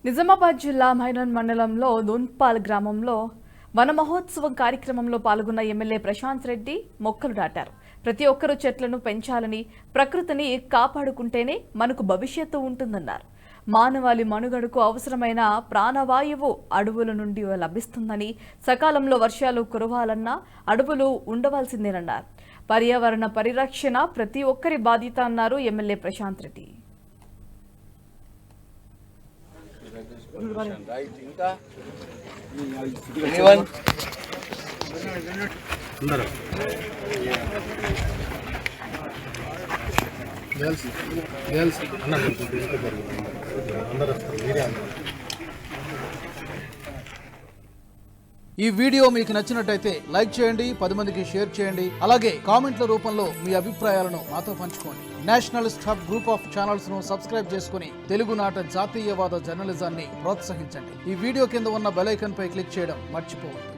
నిజామాబాద్ జిల్లా మైనన్ మండలంలో దూన్పాల్ గ్రామంలో వన మహోత్సవం కార్యక్రమంలో పాల్గొన్న ఎమ్మెల్యే ప్రశాంత్ రెడ్డి మొక్కలు నాటారు. ప్రతి ఒక్కరూ చెట్లను పెంచాలని, ప్రకృతిని కాపాడుకుంటేనే మనకు భవిష్యత్తు ఉంటుందన్నారు. మానవాళి మనుగడకు అవసరమైన ప్రాణవాయువు అడవుల నుండి లభిస్తుందని, సకాలంలో వర్షాలు కురవాలన్నా అడవులు ఉండవలసిందేనన్నారు. పర్యావరణ పరిరక్షణ ప్రతి ఒక్కరి బాధ్యత అన్నారు ఎమ్మెల్యే ప్రశాంత్ రెడ్డి. ఈ వీడియో మీకు నచ్చినట్టయితే లైక్ చేయండి, 10 మందికి షేర్ చేయండి. అలాగే కామెంట్ల రూపంలో మీ అభిప్రాయాలను మాతో పంచుకోండి. Nationalist hub group of channels ను సబ్స్క్రైబ్ చేసుకుని తెలుగునాట జాతీయవాద జర్నలిజాన్ని ప్రోత్సహించండి. ఈ వీడియో కింద ఉన్న బెల్ ఐకాన్ పై క్లిక్ చేయడం మర్చిపోవద్దు.